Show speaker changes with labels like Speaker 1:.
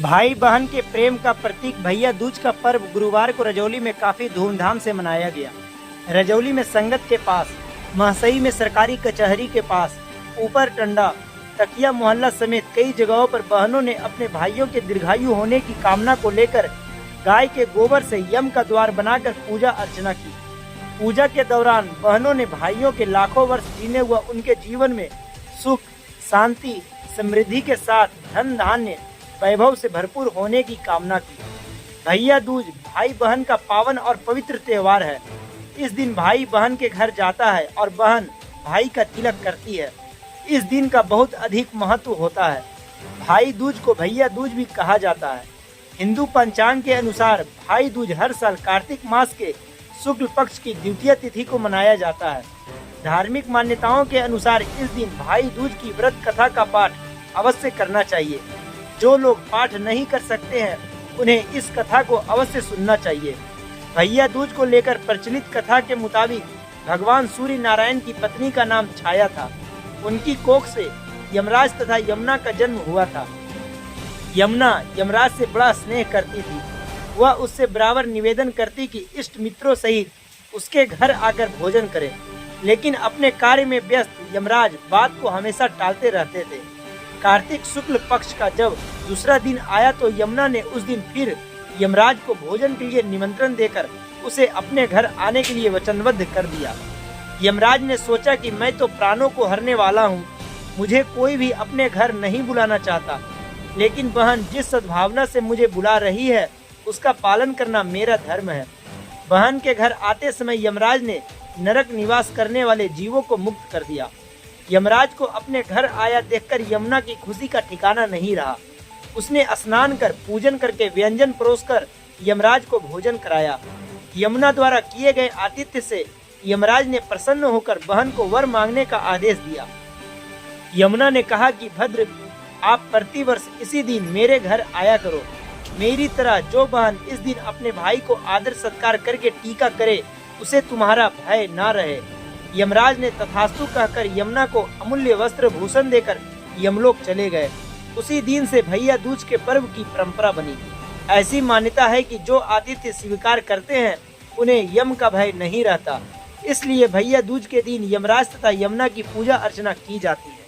Speaker 1: भाई बहन के प्रेम का प्रतीक भैया दूज का पर्व गुरुवार को रजौली में काफी धूमधाम से मनाया गया। रजौली में संगत के पास, महसई में सरकारी कचहरी के पास, ऊपर टंडा, तकिया मोहल्ला समेत कई जगहों पर बहनों ने अपने भाइयों के दीर्घायु होने की कामना को लेकर गाय के गोबर से यम का द्वार बनाकर पूजा अर्चना की। पूजा के दौरान बहनों ने भाइयों के लाखों वर्ष जीने हुआ उनके जीवन में सुख, शांति, समृद्धि के साथ धन धान्य वैभव से भरपूर होने की कामना की। भैया दूज भाई बहन का पावन और पवित्र त्योहार है। इस दिन भाई बहन के घर जाता है और बहन भाई का तिलक करती है। इस दिन का बहुत अधिक महत्व होता है। भाई दूज को भैया दूज भी कहा जाता है। हिंदू पंचांग के अनुसार भाई दूज हर साल कार्तिक मास के शुक्ल पक्ष की द्वितीय तिथि को मनाया जाता है। धार्मिक मान्यताओं के अनुसार इस दिन भाई दूज की व्रत कथा का पाठ अवश्य करना चाहिए। जो लोग पाठ नहीं कर सकते हैं उन्हें इस कथा को अवश्य सुनना चाहिए। भैया दूज को लेकर प्रचलित कथा के मुताबिक भगवान सूर्य नारायण की पत्नी का नाम छाया था। उनकी कोख से यमराज तथा यमुना का जन्म हुआ था। यमुना यमराज से बड़ा स्नेह करती थी। वह उससे बराबर निवेदन करती कि इष्ट मित्रों सहित उसके घर आकर भोजन करें, लेकिन अपने कार्य में व्यस्त यमराज बात को हमेशा टालते रहते थे। कार्तिक शुक्ल पक्ष का जब दूसरा दिन आया तो यमुना ने उस दिन फिर यमराज को भोजन के लिए निमंत्रण देकर उसे अपने घर आने के लिए वचनबद्ध कर दिया। यमराज ने सोचा कि मैं तो प्राणों को हरने वाला हूँ, मुझे कोई भी अपने घर नहीं बुलाना चाहता, लेकिन बहन जिस सद्भावना से मुझे बुला रही है उसका पालन करना मेरा धर्म है। बहन के घर आते समय यमराज ने नरक निवास करने वाले जीवों को मुक्त कर दिया। यमराज को अपने घर आया देखकर यमुना की खुशी का ठिकाना नहीं रहा। उसने स्नान कर पूजन करके व्यंजन परोसकर यमराज को भोजन कराया। यमुना द्वारा किए गए आतिथ्य से यमराज ने प्रसन्न होकर बहन को वर मांगने का आदेश दिया। यमुना ने कहा कि भद्र, आप प्रतिवर्ष इसी दिन मेरे घर आया करो। मेरी तरह जो बहन इस दिन अपने भाई को आदर सत्कार करके टीका करे उसे तुम्हारा भय ना रहे। यमराज ने तथास्तु कहकर यमुना को अमूल्य वस्त्र भूषण देकर यमलोक चले गए। उसी दिन से भैया दूज के पर्व की परंपरा बनी। ऐसी मान्यता है कि जो आतिथ्य स्वीकार करते हैं उन्हें यम का भय नहीं रहता। इसलिए भैया दूज के दिन यमराज तथा यमुना की पूजा अर्चना की जाती है।